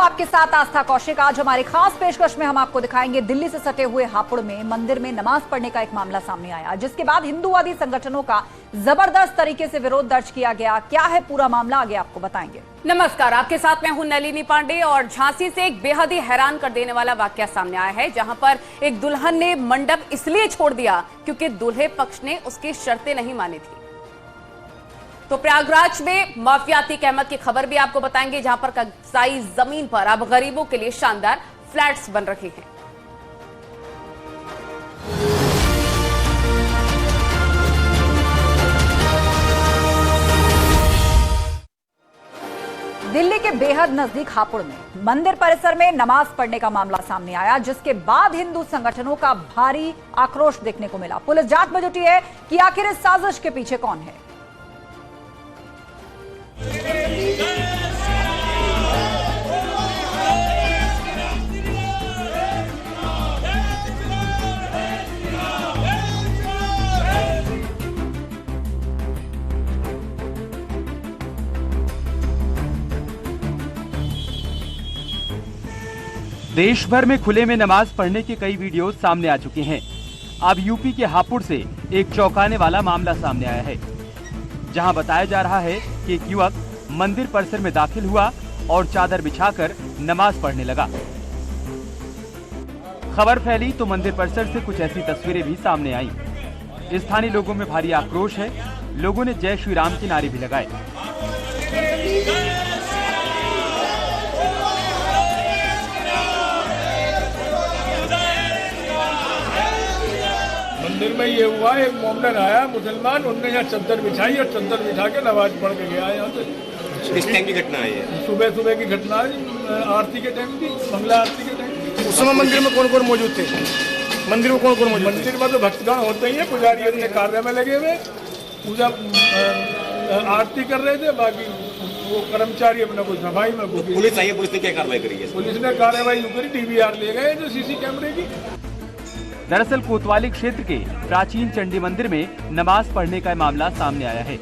आपके साथ आस्था कौशिक। आज हमारी खास पेशकश में हम आपको दिखाएंगे दिल्ली से सटे हुए हापुड़ में मंदिर में नमाज पढ़ने का एक मामला सामने आया, जिसके बाद हिंदूवादी संगठनों का जबरदस्त तरीके से विरोध दर्ज किया गया। क्या है पूरा मामला, आगे आपको बताएंगे। नमस्कार, आपके साथ मैं हूं नलिनी पांडे और झांसी से एक बेहद ही हैरान कर देने वाला वाकया सामने आया है, जहां पर एक दुल्हन ने मंडप इसलिए छोड़ दिया क्योंकि दूल्हे पक्ष ने उसकी शर्तें नहीं मानी थी। तो प्रयागराज में माफियाती कहमत की खबर भी आपको बताएंगे, जहां पर कब्जाई जमीन पर अब गरीबों के लिए शानदार फ्लैट्स बन रहे हैं। दिल्ली के बेहद नजदीक हापुड़ में मंदिर परिसर में नमाज पढ़ने का मामला सामने आया, जिसके बाद हिंदू संगठनों का भारी आक्रोश देखने को मिला। पुलिस जांच में जुटी है कि आखिर इस साजिश के पीछे कौन है। देश भर में खुले में नमाज पढ़ने के कई वीडियो सामने आ चुके हैं। अब यूपी के हापुड़ से एक चौंकाने वाला मामला सामने आया है, जहां बताया जा रहा है कि एक युवक मंदिर परिसर में दाखिल हुआ और चादर बिछाकर नमाज पढ़ने लगा। खबर फैली तो मंदिर परिसर से कुछ ऐसी तस्वीरें भी सामने आईं। स्थानीय लोगों में भारी आक्रोश है। लोगों ने जय श्री राम के नारे भी लगाए। मंदिर में ये हुआ, एक मोमडन आया मुसलमान, उनने यहाँ चद्दर बिछाई और चद्दर बिछा के नमाज पढ़ के गया यहाँ से। किस टाइम की घटना है ये? सुबह की घटना है, आरती के टाइम की, मंगला आरती के टाइम। उस समय मंदिर में कौन कौन मौजूद थे? मंदिर में कौन कौन मौजूद? मंदिर में तो भक्तगण होते ही है, पुजारी अपने कार्य में लगे हुए पूजा आरती कर रहे थे, बाकी वो कर्मचारी अपना कुछ सफाई में। पुलिस आई है, पुलिस ने क्या कार्रवाई करी है? पुलिस ने कार्रवाई करी, DVR ले गए जो सीसी कैमरे की। दरअसल कोतवाली क्षेत्र के प्राचीन चंडी मंदिर में नमाज पढ़ने का मामला सामने आया है।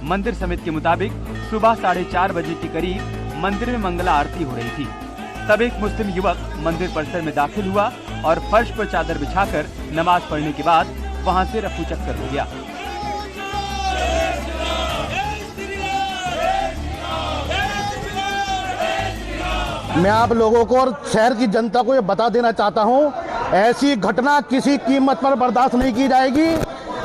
मंदिर समिति के मुताबिक सुबह 4:30 बजे के करीब मंदिर में मंगला आरती हो रही थी। तब एक मुस्लिम युवक मंदिर परिसर में दाखिल हुआ और फर्श पर चादर बिछाकर नमाज पढ़ने के बाद वहां से रफू चक्कर हो गया। मैं आप लोगों को और शहर की जनता को ये बता देना चाहता हूं, ऐसी घटना किसी कीमत पर बर्दाश्त नहीं की जाएगी।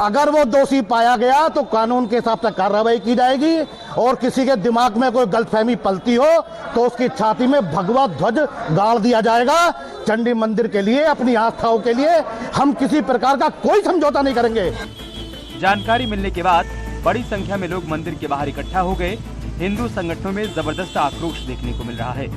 अगर वो दोषी पाया गया तो कानून के हिसाब से कार्रवाई की जाएगी, और किसी के दिमाग में कोई गलतफहमी पलती हो तो उसकी छाती में भगवा ध्वज गाड़ दिया जाएगा। चंडी मंदिर के लिए, अपनी आस्थाओं के लिए हम किसी प्रकार का कोई समझौता नहीं करेंगे। जानकारी मिलने के बाद बड़ी संख्या में लोग मंदिर के बाहर इकट्ठा हो गए। हिंदू संगठनों में जबरदस्त आक्रोश देखने को मिल रहा है।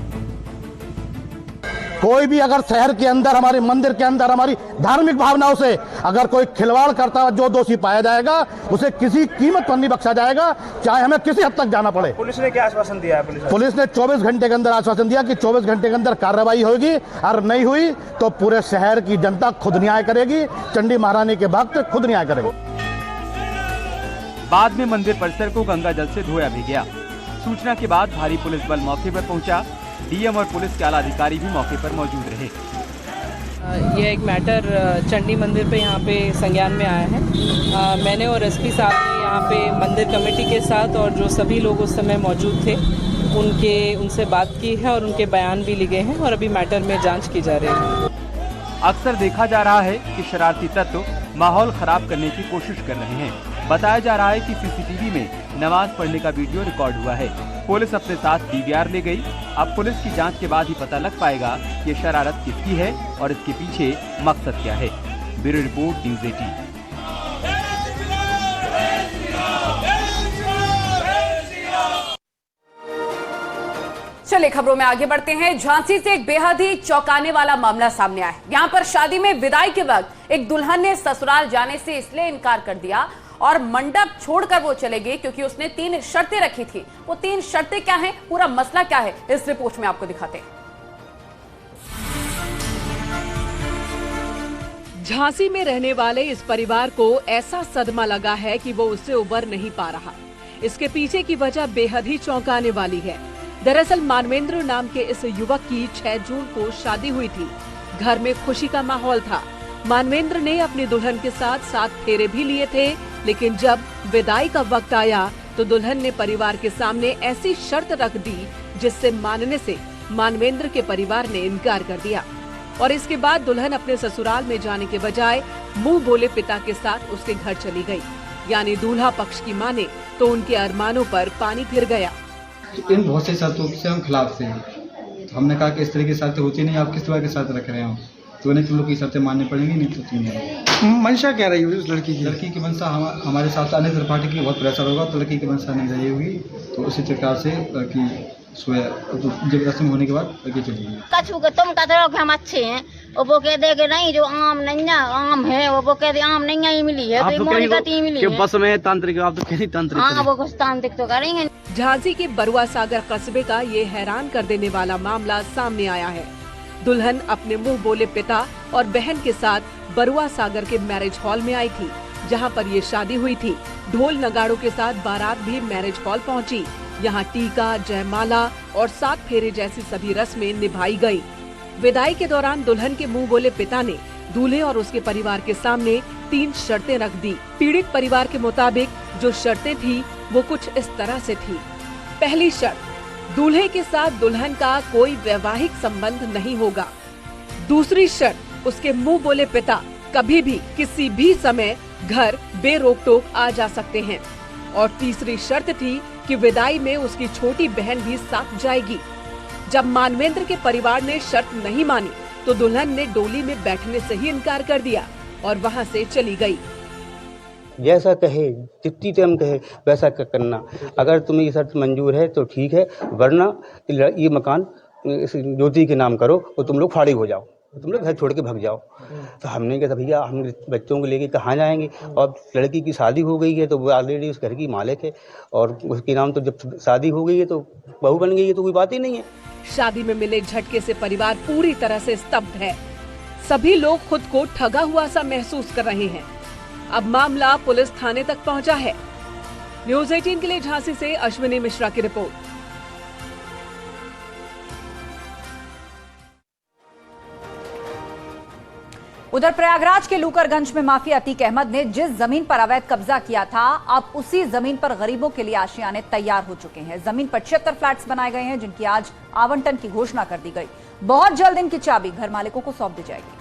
कोई भी अगर शहर के अंदर, हमारे मंदिर के अंदर, हमारी धार्मिक भावनाओं से अगर कोई खिलवाड़ करता है, जो दोषी पाया जाएगा उसे किसी कीमत पर नहीं बख्शा जाएगा, चाहे हमें किसी हद तक जाना पड़े। पुलिस ने क्या आश्वासन दिया है? पुलिस ने 24 घंटे के अंदर आश्वासन दिया कि 24 घंटे के अंदर कार्रवाई होगी, और नहीं हुई तो पूरे शहर की जनता खुद न्याय करेगी। चंडी महारानी के भक्त खुद न्याय करेंगे। बाद में मंदिर परिसर को गंगा जल से धोया भी गया। सूचना के बाद भारी पुलिस बल मौके पर पहुंचा। डीएम और पुलिस के आला अधिकारी भी मौके पर मौजूद रहे। यह एक मैटर चंडी मंदिर पे यहाँ पे संज्ञान में आया है। मैंने और एसपी साहब ने यहाँ पे मंदिर कमेटी के साथ और जो सभी लोग उस समय मौजूद थे उनसे बात की है, और उनके बयान भी लिए हैं, और अभी मैटर में जांच की जा रही है। अक्सर देखा जा रहा है कि शरारती तत्व माहौल खराब करने की कोशिश कर रहे हैं। बताया जा रहा है कि सीसीटीवी में नमाज पढ़ने का वीडियो रिकॉर्ड हुआ है। पुलिस अपने साथ DVR ले गई। अब पुलिस की जांच के बाद ही पता लग पाएगा कि शरारत किसकी है और इसके पीछे मकसद क्या है। Bureau report, news 18। चलिए खबरों में आगे बढ़ते हैं। झांसी से एक बेहद ही चौंकाने वाला मामला सामने आया है। यहाँ पर शादी में विदाई के वक्त एक दुल्हन ने ससुराल जाने से इसलिए इनकार कर दिया और मंडप छोड़कर वो चले गए क्योंकि उसने 3 शर्तें रखी थी। वो 3 शर्तें क्या हैं, पूरा मसला क्या है, इस रिपोर्ट में आपको दिखाते हैं। झांसी में रहने वाले इस परिवार को ऐसा सदमा लगा है कि वो उससे उबर नहीं पा रहा। इसके पीछे की वजह बेहद ही चौंकाने वाली है। दरअसल मानवेंद्र नाम के इस युवक की 6 जून को शादी हुई थी। घर में खुशी का माहौल था। मानवेंद्र ने अपनी दुल्हन के साथ 7 फेरे भी लिए थे, लेकिन जब विदाई का वक्त आया तो दुल्हन ने परिवार के सामने ऐसी शर्त रख दी जिससे मानने से मानवेंद्र के परिवार ने इनकार कर दिया और इसके बाद दुल्हन अपने ससुराल में जाने के बजाय मुंह बोले पिता के साथ उसके घर चली गई। यानी दूल्हा पक्ष की माने तो उनके अरमानों पर पानी फिर गया। इन बहुत से शर्तों से हम खिलाफ थे। तो हमने कहा कि इस तरह की शर्तें होती नहीं, आप किस तरह के शर्त रख रहे हो, तो उन्हें तुम लोग की शर्तें माननी पड़ेंगी, नहीं तो तुम नहीं। मंशा क्या रही उस लड़की की? लड़की की मंशा हमारे साथ आने से पार्टी की बहुत प्रेशर होगा, तो लड़की की मंशा नहीं रही होगी, तो उसी प्रकार से लड़की जब रस्म होने के बाद लड़की चली गई। कछु के तुम कहते हो कि हम अच्छे हैं, और वो कह दे कि नहीं जो आम नहीं है आम है, वो कह दे आम नहीं ही मिली है, तो मोनिकती मिली है। बस में तांत्रिक, आप तो कहीं तांत्रिक। हाँ, वो कुछ तांत्रिक तो करेंगे। झांसी के बरुआ सागर कस्बे का ये हैरान कर देने वाला मामला सामने आया है। दुल्हन अपने मुंह बोले पिता और बहन के साथ बरुआ सागर के मैरिज हॉल में आई थी, जहां पर ये शादी हुई थी। ढोल नगाड़ों के साथ बारात भी मैरिज हॉल पहुंची। यहाँ टीका, जयमाला और 7 फेरे जैसी सभी रस्में निभाई गयी। विदाई के दौरान दुल्हन के मुंह बोले पिता ने दूल्हे और उसके परिवार के सामने 3 शर्तें रख दी। पीड़ित परिवार के मुताबिक जो शर्तें थी वो कुछ इस तरह से थी। पहली शर्त, दूल्हे के साथ दुल्हन का कोई वैवाहिक संबंध नहीं होगा। दूसरी शर्त, उसके मुंह बोले पिता कभी भी किसी भी समय घर बेरोक टोक आ जा सकते हैं। और तीसरी शर्त थी कि विदाई में उसकी छोटी बहन भी साथ जाएगी। जब मानवेंद्र के परिवार ने शर्त नहीं मानी तो दुल्हन ने डोली में बैठने से ही इनकार कर दिया और वहां से चली गई। जैसा कहे, जितनी टाइम कहे वैसा करना। अगर तुम्हें ये शर्त मंजूर है तो ठीक है, वरना ये मकान ज्योति के नाम करो और तुम लोग फाड़िग हो जाओ, तुम लोग घर छोड़ के भाग जाओ। तो हमने कहा भैया हम बच्चों को लेके कहाँ जाएंगे, और लड़की की शादी हो गई है तो वो ऑलरेडी उस घर की मालिक है, और उसके नाम तो जब शादी हो गई है तो बहू बन गई है, तो कोई बात ही नहीं है। शादी में मिले झटके से परिवार पूरी तरह से स्तब्ध है। सभी लोग खुद को ठगा हुआ सा महसूस कर रहे हैं। अब मामला पुलिस थाने तक पहुंचा है। न्यूज़ 18 के लिए झांसी से अश्विनी मिश्रा की रिपोर्ट। उधर प्रयागराज के लूकरगंज में माफिया अतीक अहमद ने जिस जमीन पर अवैध कब्जा किया था, अब उसी जमीन पर गरीबों के लिए आशियाने तैयार हो चुके हैं। जमीन पर 76 फ्लैट्स बनाए गए हैं, जिनकी आज आवंटन की घोषणा कर दी गई। बहुत जल्द इनकी चाबी घर मालिकों को सौंप दी जाएगी।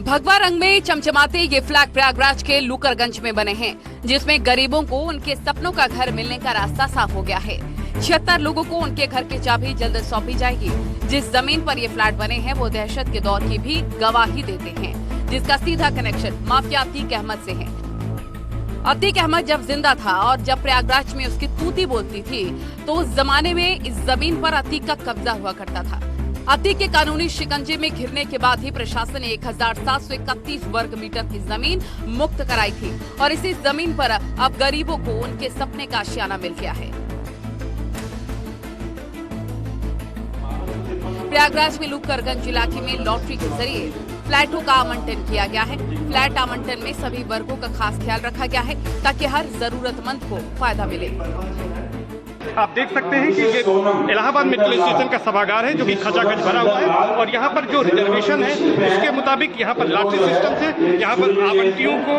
भगवा रंग में चमचमाते ये फ्लैग प्रयागराज के लूकरगंज में बने हैं, जिसमें गरीबों को उनके सपनों का घर मिलने का रास्ता साफ हो गया है। 76 लोगों को उनके घर की चाबी जल्द सौंपी जाएगी। जिस जमीन पर ये फ्लैट बने हैं वो दहशत के दौर की भी गवाही देते हैं, जिसका सीधा कनेक्शन माफिया अतीक अहमद से है। अतीक अहमद जब जिंदा था और जब प्रयागराज में उसकी तूती बोलती थी, तो उस जमाने में इस जमीन पर अतीक का कब्जा हुआ करता था। अतीक के कानूनी शिकंजे में घिरने के बाद ही प्रशासन ने 1731 वर्ग मीटर की जमीन मुक्त कराई थी, और इसी जमीन पर अब गरीबों को उनके सपने का आशियाना मिल गया है। प्रयागराज में लूकरगंज इलाके में लॉटरी के जरिए फ्लैटों का आवंटन किया गया है। फ्लैट आवंटन में सभी वर्गों का खास ख्याल रखा गया है, ताकि हर जरूरतमंद को फायदा मिले। आप देख सकते हैं कि ये इलाहाबाद मेट्रो स्टेशन का सभागार है, जो कि खचाखच भरा हुआ है, और यहाँ पर जो रिजर्वेशन है उसके मुताबिक यहाँ पर लॉटरी सिस्टम से यहाँ पर आवंटियों को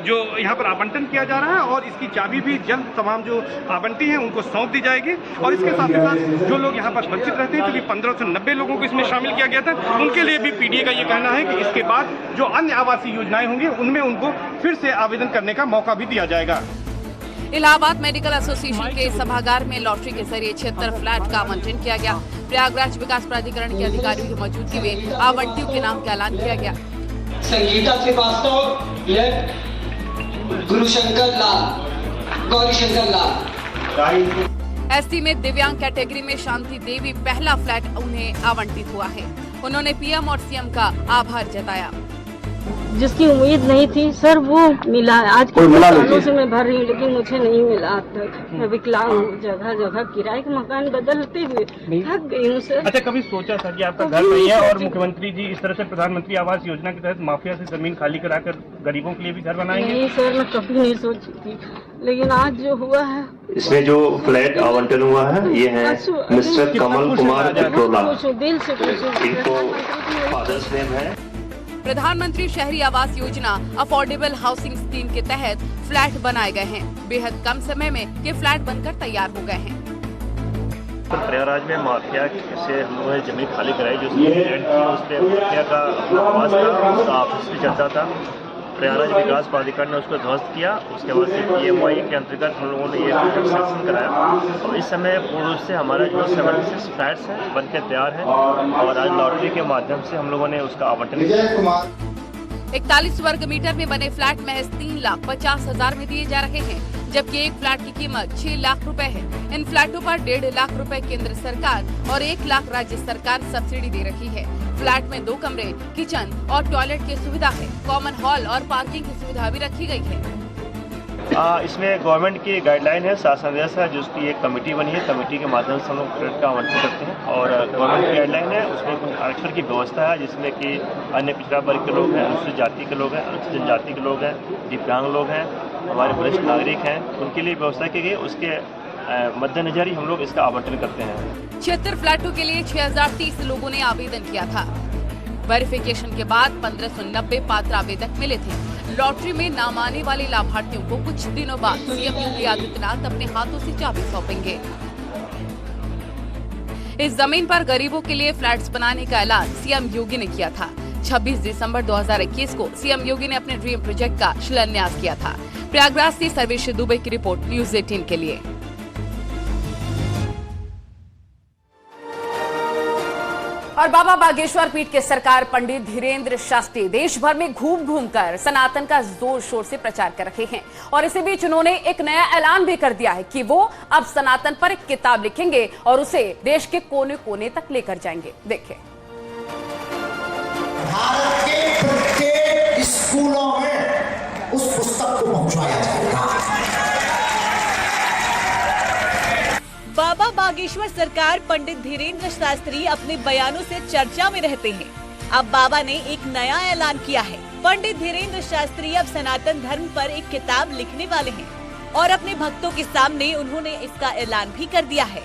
जो यहाँ पर आवंटन किया जा रहा है, और इसकी चाबी भी जल्द तमाम जो आवंटी हैं उनको सौंप दी जाएगी। और इसके साथ ही साथ जो लोग यहाँ पर वंचित रहते हैं, क्योंकि 1590 लोगों को इसमें शामिल किया गया था, उनके लिए भी पीडीए का ये कहना है कि इसके बाद जो अन्य आवासीय योजनाएं होंगी उनमें उनको फिर से आवेदन करने का मौका भी दिया जाएगा। इलाहाबाद मेडिकल एसोसिएशन के सभागार में लॉटरी के जरिए 76 फ्लैट का आवंटन किया गया। प्रयागराज विकास प्राधिकरण के अधिकारियों की मौजूदगी में आवंटियों के नाम का ऐलान किया गया। संगीता श्रीवास्तव, गुरुशंकर लाल, गौरीशंकर लाल। एसटी में दिव्यांग कैटेगरी में शांति देवी पहला फ्लैट उन्हें आवंटित हुआ है। उन्होंने पीएम और सीएम का आभार जताया। जिसकी उम्मीद नहीं थी सर वो मिला है। आज के सालों से मैं भर रही हूँ लेकिन मुझे नहीं मिला अब तक। मैं विकलांग हूँ, जगह जगह किराए के मकान बदलते हुए थक गई हूँ सर। अच्छा, कभी सोचा था कि आपका घर नहीं है और मुख्यमंत्री जी इस तरह से प्रधानमंत्री आवास योजना के तहत माफिया से जमीन खाली कराकर गरीबों के लिए भी घर बनाएंगे? नहीं सर, मैं कभी नहीं सोची थी, लेकिन आज जो हुआ है इसमें जो फ्लैट आवंटन हुआ है ये है मिस्टर कमल कुमार पटोला, दिल से इनको फादर्स नेम है। प्रधानमंत्री शहरी Awas Yojana affordable housing scheme के तहत फ्लैट बनाए गए हैं। बेहद कम समय में ये फ्लैट बनकर तैयार हो गए हैं। प्रयागराज में माफिया से हम लोगों ने जमीन खाली कराई, जो रेंट थी उस पर माफिया का आवास था, उसका ऑफिस भी चलता था। प्रयागराज विकास प्राधिकार ने उसको ध्वस्त किया। उसके बाद से PMI के अंतर्गत हम लोगों ने ये कंस्ट्रक्शन कराया और इस समय पूर्ण रूप से हमारा जो 76 फ्लैट्स हैं बनकर तैयार है और आज लॉटरी के माध्यम से हम लोगों ने उसका आवंटन किया। 41 वर्ग मीटर में बने फ्लैट महज 3,50,000 में दिए जा रहे हैं, जबकि एक फ्लैट की कीमत 6 लाख रुपए है। इन फ्लैटों पर 1.5 लाख रुपए केंद्र सरकार और 1 लाख राज्य सरकार सब्सिडी दे रही है। फ्लैट में 2 कमरे, किचन और टॉयलेट की सुविधा है। कॉमन हॉल और पार्किंग की सुविधा भी रखी गई है। इसमें गवर्नमेंट की गाइडलाइन है, शासन निर्देश है, जिसकी एक कमेटी बनी है। कमेटी के माध्यम से हम लोग फ्लैट का आवंटन करते हैं और गवर्नमेंट की गाइडलाइन है, उसमें आरक्षण की व्यवस्था है, जिसमें कि अन्य पिछड़ा वर्ग के लोग हैं, अनुसूचित जाति के लोग हैं, अनुसूचित जनजाति के लोग हैं, दिव्यांग लोग हैं, हमारे वरिष्ठ नागरिक हैं, उनके लिए व्यवस्था की गई। उसके मद्देनजर ही हम लोग इसका आवंटन करते हैं। 76 फ्लैटों के लिए 6030 लोगों ने आवेदन किया था। वेरिफिकेशन के बाद 1590 पात्र आवेदक मिले थे। लॉटरी में नाम आने वाले लाभार्थियों को कुछ दिनों बाद सीएम योगी आदित्यनाथ अपने हाथों से चाबी सौंपेंगे। इस जमीन पर गरीबों के लिए फ्लैट्स बनाने का ऐलान सीएम योगी ने किया था। 26 दिसंबर 2021 को सीएम योगी ने अपने ड्रीम प्रोजेक्ट का शिलान्यास किया था। प्रयागराज से सर्वेश दुबे की रिपोर्ट, न्यूज़ 18 के लिए। और बाबा बागेश्वर पीठ के सरकार पंडित धीरेन्द्र शास्त्री देश भर में घूम घूमकर सनातन का जोर शोर से प्रचार कर रहे हैं और इसी बीच उन्होंने एक नया ऐलान भी कर दिया है कि वो अब सनातन पर एक किताब लिखेंगे और उसे देश के कोने कोने तक लेकर जाएंगे। देखिए, भारत के प्रत्येक स्कूलों में उस पुस्तक को पहुंचाया जाएगा। बाबा बागेश्वर सरकार पंडित धीरेन्द्र शास्त्री अपने बयानों से चर्चा में रहते हैं। अब बाबा ने एक नया ऐलान किया है। पंडित धीरेन्द्र शास्त्री अब सनातन धर्म पर एक किताब लिखने वाले हैं और अपने भक्तों के सामने उन्होंने इसका ऐलान भी कर दिया है।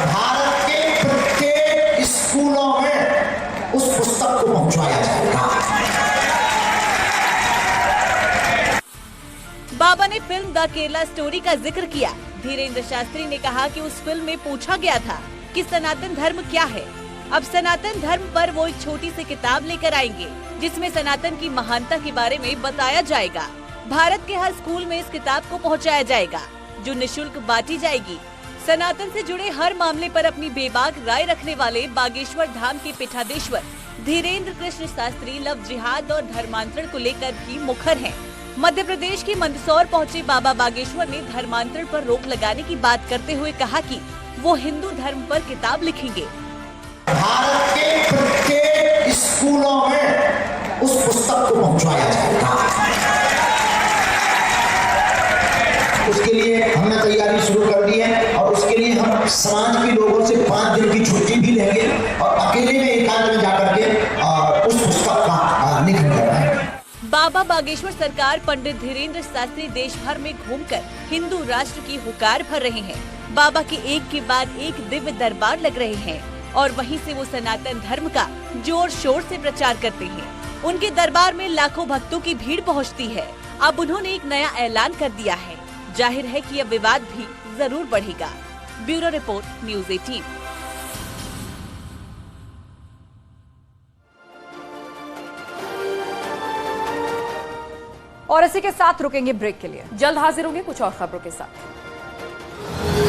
भारत के प्रत्येक स्कूलों में उस पुस्तक को पहुंचाया जाएगा। बाबा ने फिल्म द केरला स्टोरी का जिक्र किया। धीरेन्द्र शास्त्री ने कहा कि उस फिल्म में पूछा गया था कि सनातन धर्म क्या है। अब सनातन धर्म पर वो एक छोटी सी किताब लेकर आएंगे जिसमें सनातन की महानता के बारे में बताया जाएगा। भारत के हर स्कूल में इस किताब को पहुंचाया जाएगा जो निशुल्क बांटी जाएगी। सनातन से जुड़े हर मामले पर अपनी बेबाक राय रखने वाले बागेश्वर धाम के पीठाधीश्वर धीरेन्द्र कृष्ण शास्त्री लव जिहाद और धर्मांतरण को लेकर भी मुखर हैं। मध्य प्रदेश के मंदसौर पहुंचे बाबा बागेश्वर ने धर्मांतरण पर रोक लगाने की बात करते हुए कहा कि वो हिंदू धर्म पर किताब लिखेंगे। भारत के प्रत्येक स्कूलों में उस पुस्तक को पहुंचाया जाएगा। उसके लिए हमने तैयारी शुरू कर दी है और उसके लिए हम समाज के लोगों से 5 दिन की छुट्टी भी लेंगे और अकेले में एकांत में जाकर के उस पुस्तक का लिखन करवाएंगे। बाबा बागेश्वर सरकार पंडित धीरेन्द्र शास्त्री देश भर में घूमकर हिंदू राष्ट्र की हुकार भर रहे हैं। बाबा के एक के बाद एक दिव्य दरबार लग रहे हैं और वहीं से वो सनातन धर्म का जोर शोर से प्रचार करते हैं। उनके दरबार में लाखों भक्तों की भीड़ पहुंचती है। अब उन्होंने एक नया ऐलान कर दिया है। जाहिर है कि यह विवाद भी जरूर बढ़ेगा। Bureau report, news 18। और इसी के साथ रुकेंगे ब्रेक के लिए। जल्द हाजिर होंगे कुछ और खबरों के साथ।